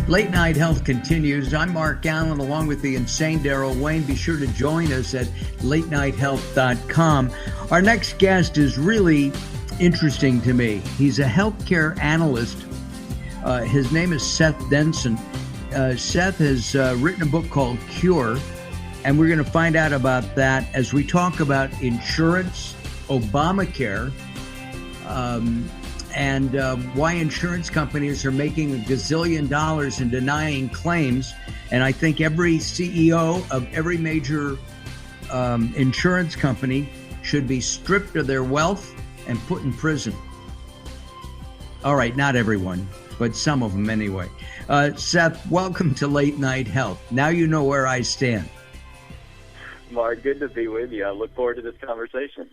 Late Night Health continues. I'm Mark Alyn, along with the insane Daryl Wayne. Be sure to join us at latenighthealth.com. Our next guest is really interesting to me. He's a healthcare analyst. His name is Seth Denson. Seth has written a book called Cure, and we're going to find out about that as we talk about insurance, Obamacare, and why insurance companies are making $1 gazillion in denying claims. And I think every CEO of every major insurance company should be stripped of their wealth and put in prison. All right, not everyone, but some of them anyway. Seth, welcome to Late Night Health. Now you know where I stand. Mark, good to be with you. I look forward to this conversation.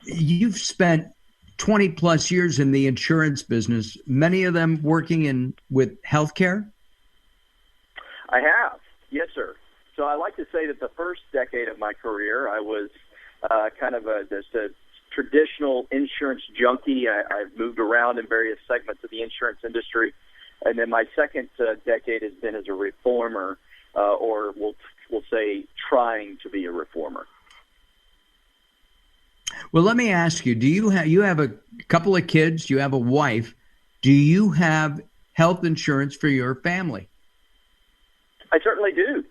You've spent 20 plus years in the insurance business, many of them working with healthcare? I have. Yes, sir. So I like to say that the first decade of my career, I was kind of just a traditional insurance junkie. I've moved around in various segments of the insurance industry. And then my second decade has been as a reformer, or we'll say trying to be a reformer. Well, let me ask you, you have a couple of kids, you have a wife. Do you have health insurance for your family? I certainly do.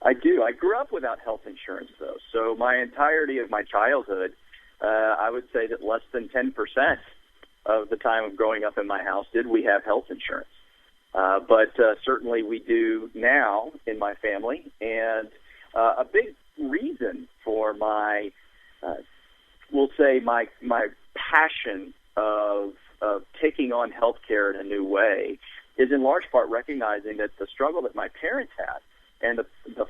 I do. I grew up without health insurance, though. So my entirety of my childhood, I would say that less than 10% of the time of growing up in my house did we have health insurance. But certainly we do now in my family. And a big reason for my we'll say my passion of taking on healthcare in a new way is in large part recognizing that the struggle that my parents had and the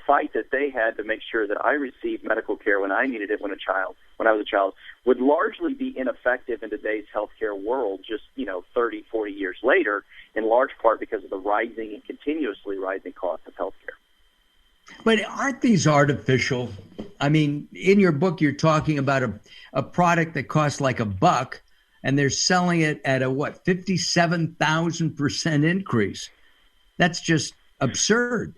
fight that they had to make sure that I received medical care when I needed it when I was a child would largely be ineffective in today's healthcare world just 30, 40 years later, in large part because of the rising and continuously rising cost of healthcare. But aren't these artificial? I mean, in your book, you're talking about a product that costs like $1, and they're selling it at a 57,000% increase. That's just absurd.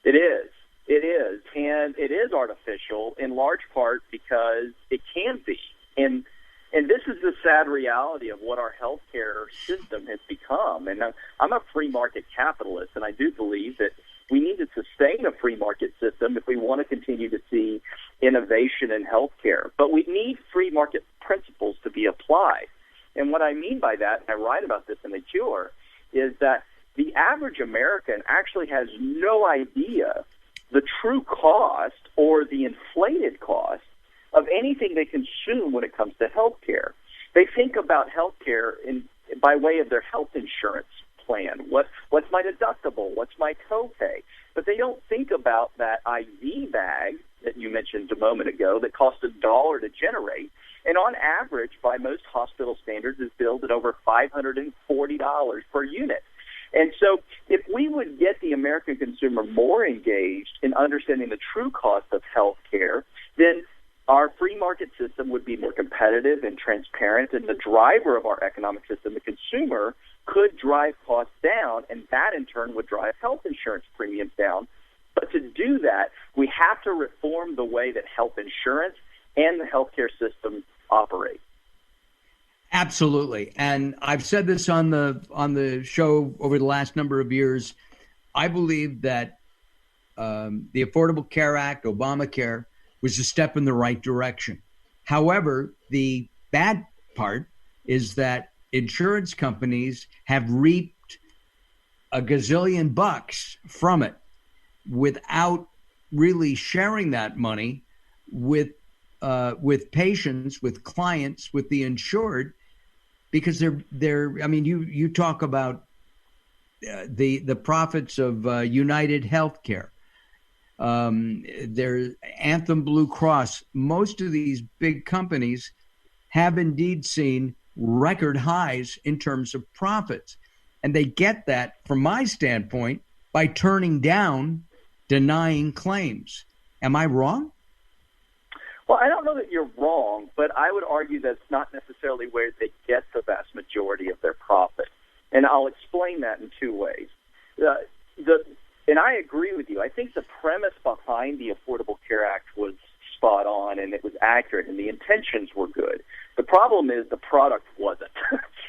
It is. It is. And it is artificial in large part because it can be. And this is the sad reality of what our healthcare system has become. And I'm a free market capitalist, and I do believe that we need to sustain a free market system if we want to continue to see innovation in healthcare. But we need free market principles to be applied. And what I mean by that, and I write about this in The Cure, is that the average American actually has no idea the true cost or the inflated cost of anything they consume when it comes to healthcare. They think about healthcare by way of their health insurance plan. What's my deductible? What's my copay? But they don't think about that IV bag that you mentioned a moment ago that costs $1 to generate, and on average, by most hospital standards, is billed at over $540 per unit. And so if we would get the American consumer more engaged in understanding the true cost of health care, then our free market system would be more competitive and transparent, and the driver of our economic system, the consumer, could drive costs down, and that in turn would drive health insurance premiums down. But to do that, we have to reform the way that health insurance and the healthcare system operate. Absolutely. And I've said this on the show over the last number of years. I believe that the Affordable Care Act, Obamacare, was a step in the right direction. However, the bad part is that insurance companies have reaped $1 gazillion from it without really sharing that money with patients, with clients, with the insured, because they're. I mean, you talk about the profits of United Healthcare. Their Anthem Blue Cross. Most of these big companies have indeed seen record highs in terms of profits. And they get that, from my standpoint, by turning down denying claims. Am I wrong? Well, I don't know that you're wrong, but I would argue that's not necessarily where they get the vast majority of their profit. And I'll explain that in two ways. And I agree with you. I think the premise behind the Affordable Care Act was spot on, and it was accurate, and the intentions were good. The problem is the product wasn't.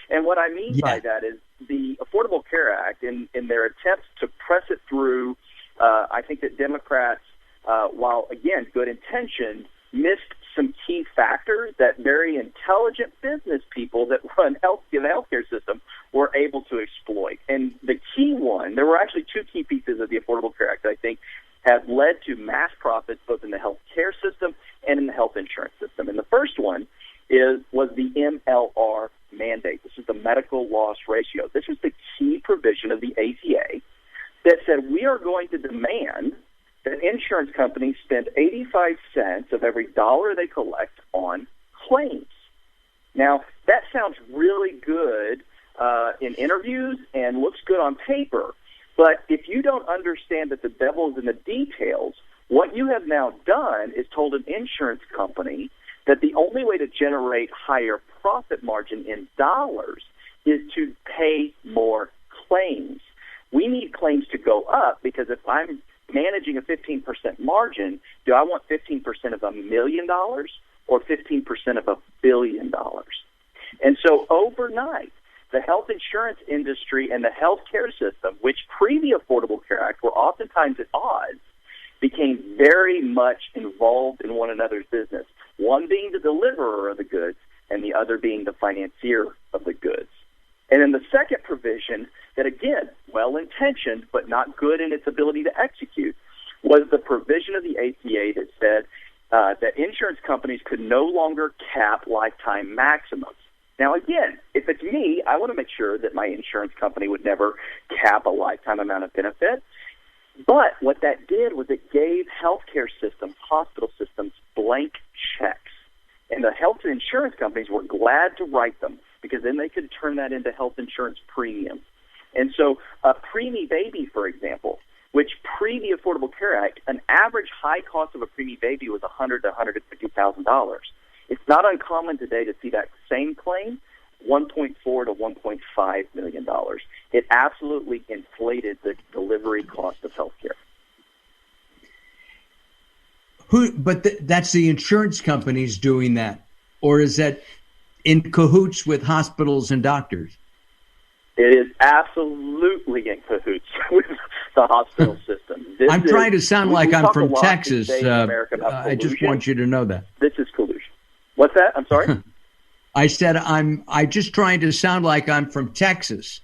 And what I mean by that is the Affordable Care Act, in their attempts to press it through, I think that Democrats, while, again, good intentioned, missed some key factors that very intelligent business people that run the healthcare system were able to exploit. And the key one, there were actually two key pieces of the Affordable Care Act that I think have led to mass profits both in the healthcare system and in the health insurance system. And the first one was the MLR mandate. This is the medical loss ratio. This was the key provision of the ACA that said we are going to demand that insurance companies spend 85 cents of every dollar they collect on claims. Now, that sounds really good in interviews and looks good on paper, but if you don't understand that the devil is in the details, what you have now done is told an insurance company that the only way to generate higher profit margin in dollars is to pay more claims. We need claims to go up because if I'm managing a 15% margin, do I want 15% of $1 million or 15% of $1 billion? And so overnight, the health insurance industry and the healthcare system, which pre the Affordable Care Act were oftentimes at odds, became very much involved in one another's business, one being the deliverer of the goods and the other being the financier of the goods. And then the second provision that, again, well-intentioned but not good in its ability to execute, was the provision of the ACA that said that insurance companies could no longer cap lifetime maximums. Now, again, if it's me, I want to make sure that my insurance company would never cap a lifetime amount of benefit. But what that did was it gave healthcare systems, hospital systems, blank checks. And the health insurance companies were glad to write them because then they could turn that into health insurance premiums. And so a preemie baby, for example, which pre the Affordable Care Act, an average high cost of a preemie baby was $100,000 to $150,000. It's not uncommon today to see that same claim, $1.4 to $1.5 million. It absolutely inflated the delivery cost of healthcare. That's the insurance companies doing that, or is that in cahoots with hospitals and doctors? It is absolutely in cahoots with the hospital system. I'm trying to sound like I'm from Texas. I just want you to know that. This is collusion. What's that? I'm sorry? I said I just trying to sound like I'm from Texas.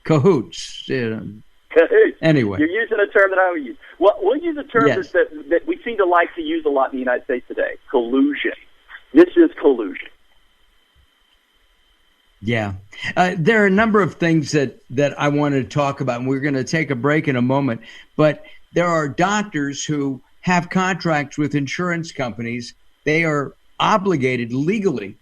Cahoots. Cahoots. Anyway. You're using a term that I would use. Well, we'll use a term that we seem to like to use a lot in the United States today. Collusion. This is collusion. Yeah. There are a number of things that I want to talk about, and we're going to take a break in a moment. But there are doctors who have contracts with insurance companies. They are obligated legally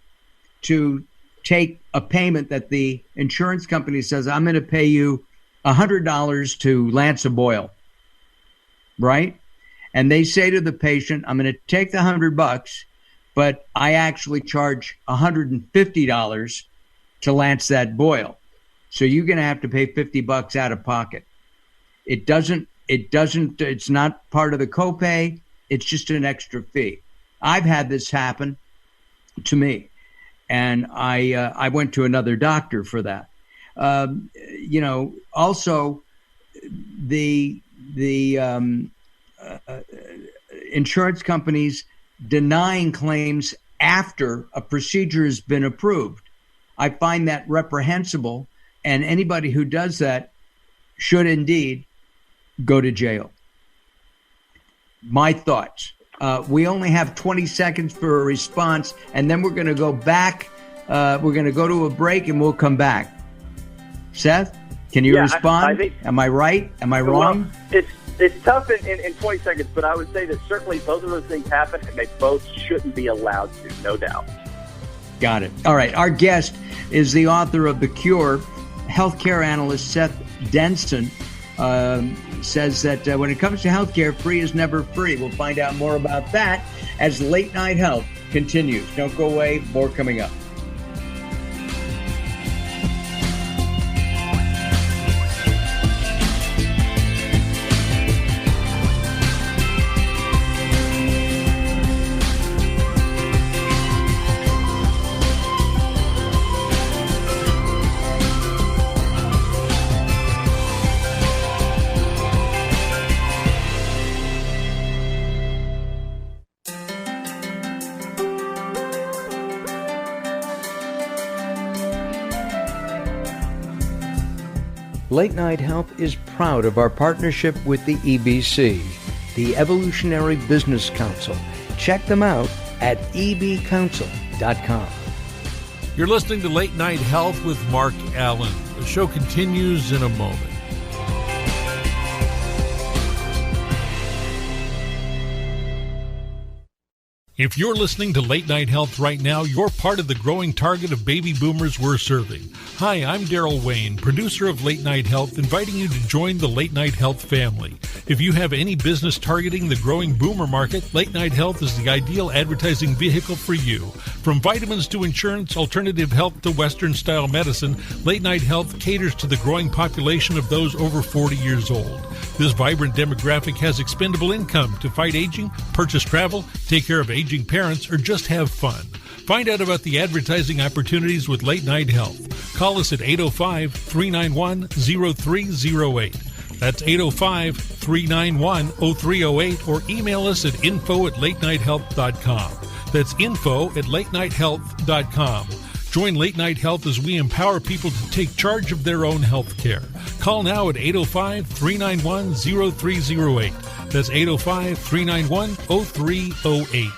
to take a payment that the insurance company says, I'm going to pay you $100 to lance a boil, right? And they say to the patient, I'm going to take the $100, but I actually charge $150 to lance that boil. So you're going to have to pay $50 out of pocket. It's not part of the copay. It's just an extra fee. I've had this happen to me, and I went to another doctor for that. Also the insurance companies denying claims after a procedure has been approved. I find that reprehensible, and anybody who does that should indeed go to jail. My thoughts. We only have 20 seconds for a response, and then we're going to go back. We're going to go to a break, and we'll come back. Seth, can you respond? Am I right? Am I wrong? Well, it's tough in 20 seconds, but I would say that certainly both of those things happen, and they both shouldn't be allowed to, no doubt. Got it. All right. Our guest is the author of The Cure, healthcare analyst Seth Denson. Says that when it comes to healthcare, free is never free. We'll find out more about that as Late Night Health continues. Don't go away. More coming up. Late Night Health is proud of our partnership with the EBC, the Evolutionary Business Council. Check them out at ebcouncil.com. You're listening to Late Night Health with Mark Alyn. The show continues in a moment. If you're listening to Late Night Health right now, you're part of the growing target of baby boomers we're serving. Hi, I'm Daryl Wayne, producer of Late Night Health, inviting you to join the Late Night Health family. If you have any business targeting the growing boomer market, Late Night Health is the ideal advertising vehicle for you. From vitamins to insurance, alternative health to Western-style medicine, Late Night Health caters to the growing population of those over 40 years old. This vibrant demographic has expendable income to fight aging, purchase travel, take care of aging parents, or just have fun. Find out about the advertising opportunities with Late Night Health. Call us at 805-391-0308. That's 805-391-0308, or email us at info@latenighthealth.com. That's info@latenighthealth.com. Join Late Night Health as we empower people to take charge of their own health care. Call now at 805-391-0308. That's 805-391-0308.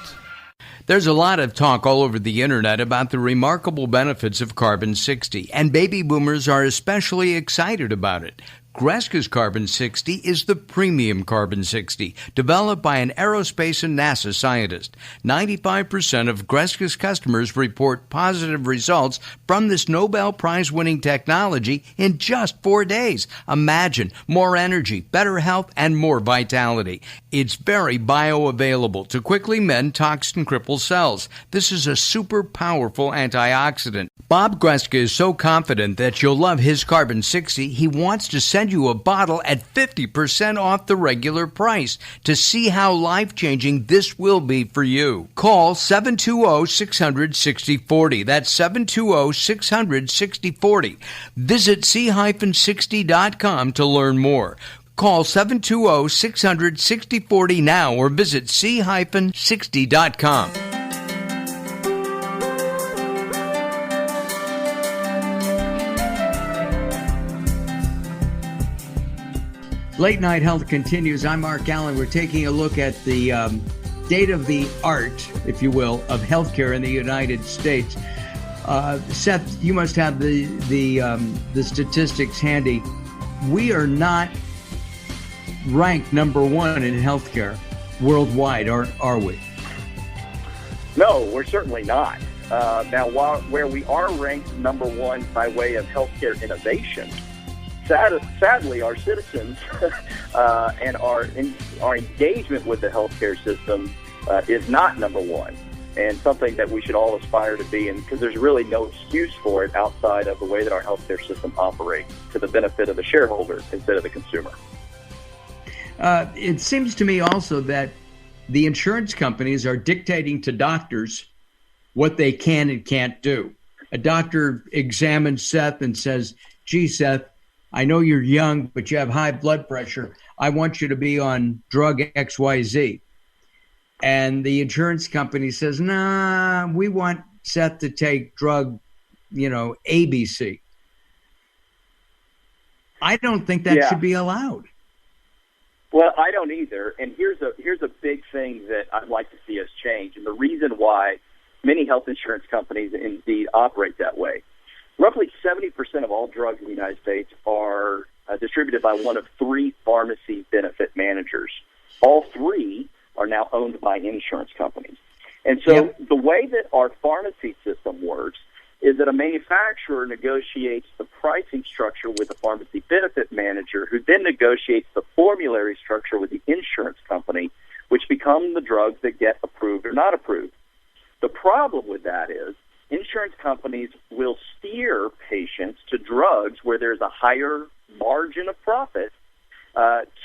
There's a lot of talk all over the internet about the remarkable benefits of Carbon-60, and baby boomers are especially excited about it. Greska's Carbon-60 is the premium Carbon-60, developed by an aerospace and NASA scientist. 95% of Greska's customers report positive results from this Nobel Prize-winning technology in just 4 days. Imagine more energy, better health, and more vitality. It's very bioavailable to quickly mend toxin-crippled cells. This is a super powerful antioxidant. Bob Greska is so confident that you'll love his Carbon-60, he wants to send you a bottle at 50% off the regular price to see how life-changing this will be for you. Call 720-600-6040. That's 720-600-6040. Visit c-60.com to learn more. Call 720-600-6040 now or visit c-60.com. Late Night Health continues. I'm Mark Alyn. We're taking a look at the state-of-the-art, if you will, of healthcare in the United States. Seth, you must have the statistics handy. We are not ranked number one in healthcare worldwide, are we? No, we're certainly not. Now, where we are ranked number one by way of healthcare innovation, sadly, our citizens and our engagement with the healthcare system is not number one, and something that we should all aspire to be, and because there's really no excuse for it outside of the way that our healthcare system operates to the benefit of the shareholder instead of the consumer. It seems to me also that the insurance companies are dictating to doctors what they can and can't do. A doctor examines Seth and says, "Gee, Seth, I know you're young, but you have high blood pressure. I want you to be on drug XYZ." And the insurance company says, "Nah, we want Seth to take drug, ABC." I don't think that should be allowed. Well, I don't either. And here's a big thing that I'd like to see us change, and the reason why many health insurance companies indeed operate that way. Roughly 70% of all drugs in the United States are distributed by one of three pharmacy benefit managers. All three are now owned by insurance companies. And so the way that our pharmacy system works is that a manufacturer negotiates the pricing structure with the pharmacy benefit manager, who then negotiates the formulary structure with the insurance company, which become the drugs that get approved or not approved. The problem with that is insurance companies will steer patients to drugs where there's a higher margin of profit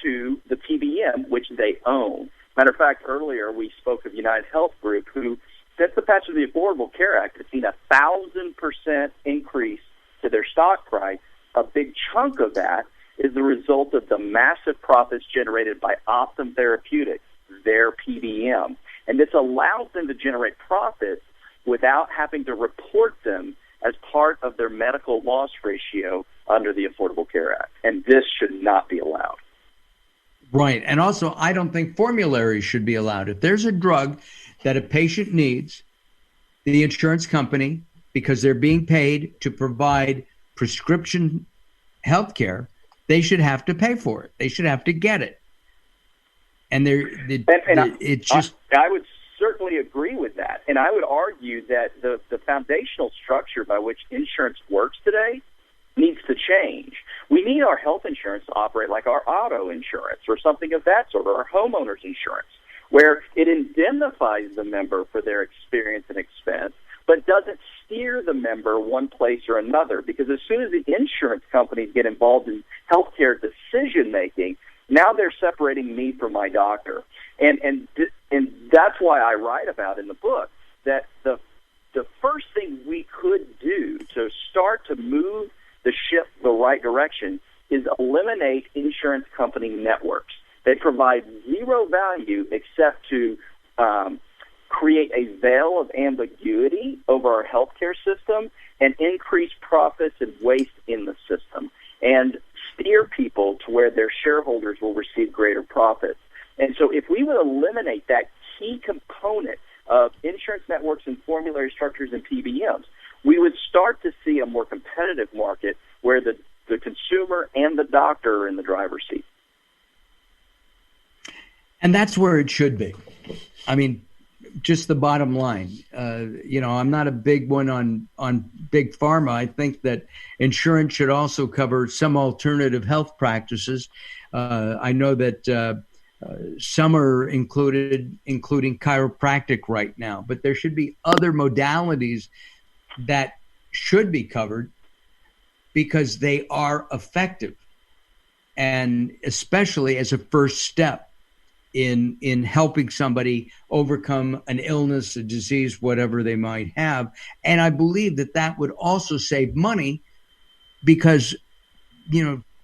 to the PBM, which they own. Matter of fact, earlier we spoke of United Health Group, who, since the passage of the Affordable Care Act, has seen a 1,000% increase to their stock price. A big chunk of that is the result of the massive profits generated by Optum Therapeutics, their PBM. And this allows them to generate profits without having to report them as part of their medical loss ratio under the Affordable Care Act, and this should not be allowed. Right. And also, I don't think formularies should be allowed. If there's a drug that a patient needs, the insurance company, because they're being paid to provide prescription health care, they should have to pay for it. They should have to get it. And I would certainly agree with that. And I would argue that the foundational structure by which insurance works today needs to change. We need our health insurance to operate like our auto insurance or something of that sort, or our homeowner's insurance, where it indemnifies the member for their experience and expense, but doesn't steer the member one place or another. Because as soon as the insurance companies get involved in healthcare decision-making, now they're separating me from my doctor. And that's why I write about in the book that the first thing we could do to start to move the ship the right direction is eliminate insurance company networks. They provide zero value except to create a veil of ambiguity over our healthcare system and increase profits and waste in the system, and steer people to where their shareholders will receive greater profits. And so if we would eliminate that key component of insurance networks and formulary structures and PBMs, we would start to see a more competitive market where the consumer and the doctor are in the driver's seat. And that's where it should be. I mean, just the bottom line. I'm not a big one on big pharma. I think that insurance should also cover some alternative health practices. I know that some are including chiropractic right now, but there should be other modalities that should be covered because they are effective, and especially as a first step in helping somebody overcome an illness, a disease, whatever they might have. And I believe that would also save money because,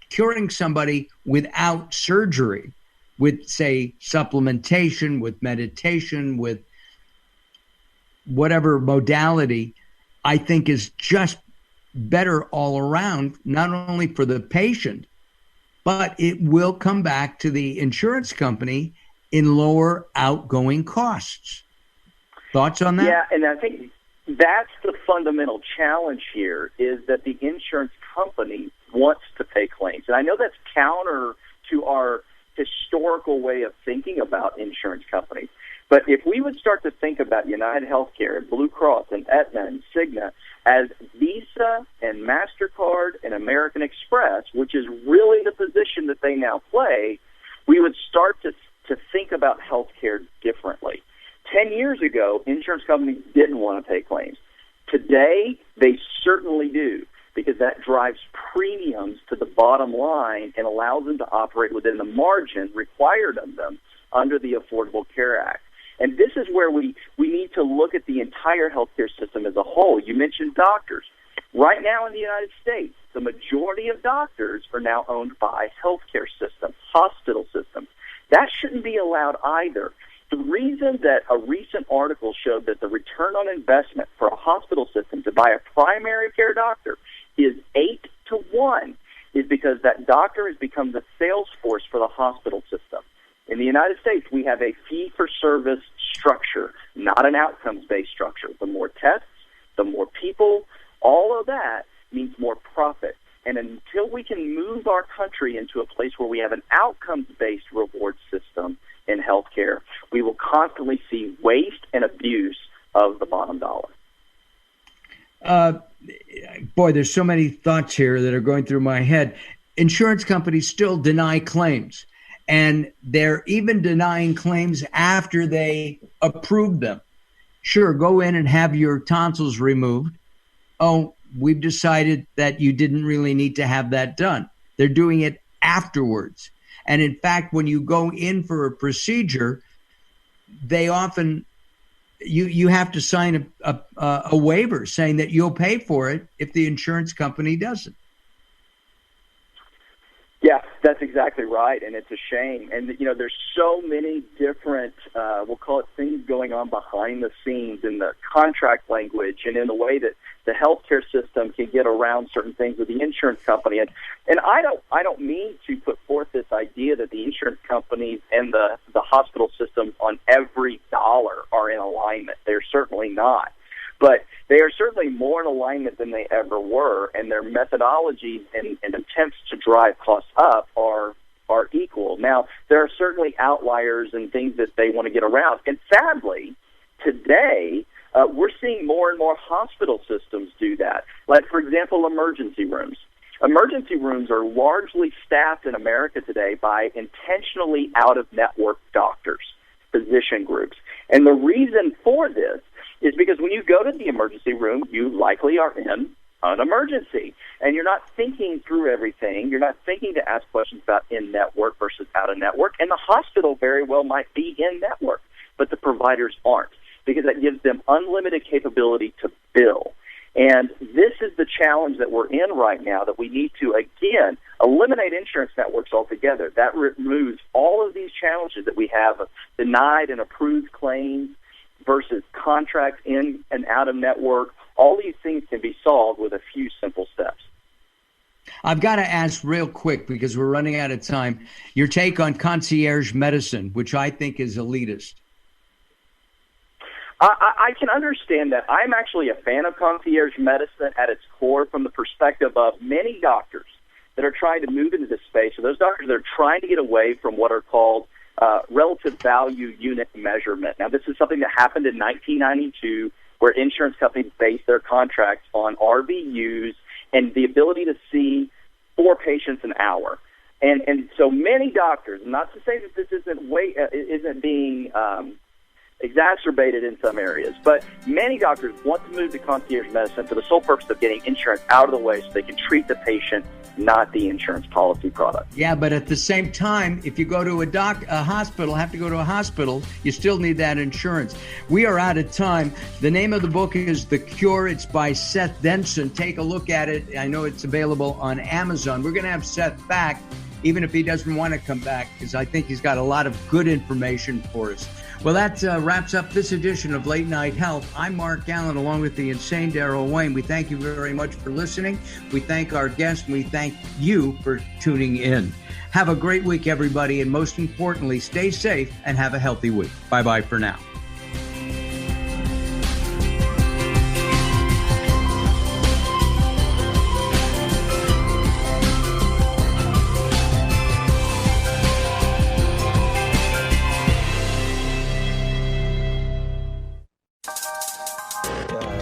curing somebody without surgery, with, say, supplementation, with meditation, with whatever modality, I think is just better all around, not only for the patient, but it will come back to the insurance company in lower outgoing costs. Thoughts on that? Yeah, and I think that's the fundamental challenge here, is that the insurance company wants to pay claims. And I know that's counter to our historical way of thinking about insurance companies. But if we would start to think about United Healthcare and Blue Cross and Aetna and Cigna as Visa and MasterCard and American Express, which is really the position that they now play, we would start to think about healthcare differently. 10 years ago, insurance companies didn't want to pay claims. Today, they certainly do, because that drives premiums to the bottom line and allows them to operate within the margin required of them under the Affordable Care Act. And this is where we need to look at the entire healthcare system as a whole. You mentioned doctors. Right now in the United States, the majority of doctors are now owned by healthcare systems, hospital systems. That shouldn't be allowed either. The reason that a recent article showed that the return on investment for a hospital system to buy a primary care doctor is 8-to-1 is because that doctor has become the sales force for the hospital system. In the United States, we have a fee-for-service structure, not an outcomes-based structure. The more tests, the more people, all of that means more profit. And until we can move our country into a place where we have an outcomes-based reward system in healthcare, we will constantly see waste and abuse of the bottom dollar. Boy, there's so many thoughts here that are going through my head. Insurance companies still deny claims, and they're even denying claims after they approve them. Sure, go in and have your tonsils removed. Oh, we've decided that you didn't really need to have that done. They're doing it afterwards. And in fact, when you go in for a procedure, they often, you have to sign a waiver saying that you'll pay for it if the insurance company doesn't. Yeah, That's exactly right, and it's a shame. And, you know, there's so many different, we'll call it things going on behind the scenes in the contract language and in the way that the healthcare system can get around certain things with the insurance company. And I don't mean to put forth this idea that the insurance companies and the hospital systems on every dollar are in alignment. They're certainly not. But they are certainly more in alignment than they ever were, and their methodologies and attempts to drive costs up are equal. Now, there are certainly outliers and things that they want to get around. And sadly, today, we're seeing more and more hospital systems do that. Like, for example, emergency rooms. Emergency rooms are largely staffed in America today by intentionally out-of-network doctors, physician groups. And the reason for this is because when you go to the emergency room, you likely are in an emergency. And you're not thinking through everything. You're not thinking to ask questions about in-network versus out-of-network. And the hospital very well might be in-network, but the providers aren't, because that gives them unlimited capability to bill. And this is the challenge that we're in right now, that we need to, again, eliminate insurance networks altogether. That removes all of these challenges that we have of denied and approved claims versus contracts in and out of network. All these things can be solved with a few simple steps. I've got to ask real quick, because we're running out of time, your take on concierge medicine, which I think is elitist. I can understand that. I'm actually a fan of concierge medicine at its core from the perspective of many doctors that are trying to move into this space. So those doctors that are trying to get away from what are called relative value unit measurement. Now, this is something that happened in 1992, where insurance companies based their contracts on RVUs and the ability to see 4 patients an hour. And so many doctors, not to say that this isn't being exacerbated in some areas, but many doctors want to move to concierge medicine for the sole purpose of getting insurance out of the way so they can treat the patient, not the insurance policy product. Yeah, but at the same time, if you go to a hospital, have to go to a hospital, you still need that insurance. We are out of time. The name of the book is The Cure. It's by Seth Denson. Take a look at it. I know it's available on Amazon. We're going to have Seth back, even if he doesn't want to come back, because I think he's got a lot of good information for us. Well, that wraps up this edition of Late Night Health. I'm Mark Alyn, along with the insane Daryl Wayne. We thank you very much for listening. We thank our guests, and we thank you for tuning in. Have a great week, everybody, and most importantly, stay safe and have a healthy week. Bye-bye for now.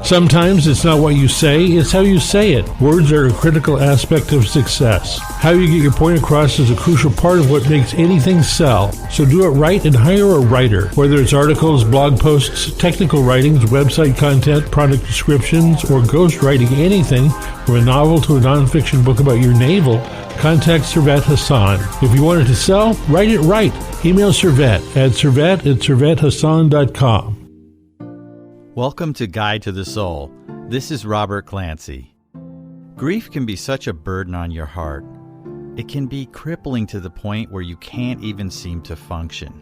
Sometimes it's not what you say, it's how you say it. Words are a critical aspect of success. How you get your point across is a crucial part of what makes anything sell. So do it right and hire a writer. Whether it's articles, blog posts, technical writings, website content, product descriptions, or ghostwriting anything from a novel to a nonfiction book about your navel, contact Servet Hassan. If you want it to sell, write it right. Email Servet at servet@servethassan.com. Welcome to Guide to the Soul. This is Robert Clancy. Grief can be such a burden on your heart. It can be crippling to the point where you can't even seem to function.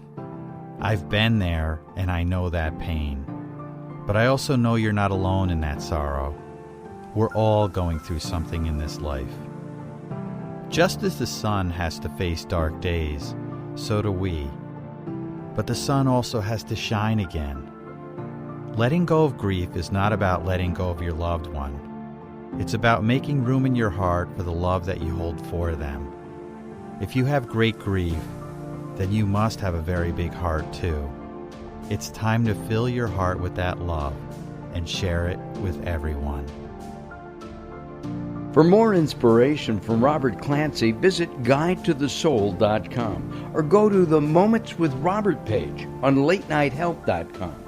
I've been there, and I know that pain. But I also know you're not alone in that sorrow. We're all going through something in this life. Just as the sun has to face dark days, so do we. But the sun also has to shine again. Letting go of grief is not about letting go of your loved one. It's about making room in your heart for the love that you hold for them. If you have great grief, then you must have a very big heart too. It's time to fill your heart with that love and share it with everyone. For more inspiration from Robert Clancy, visit guidetothesoul.com or go to the Moments with Robert page on latenighthealth.com.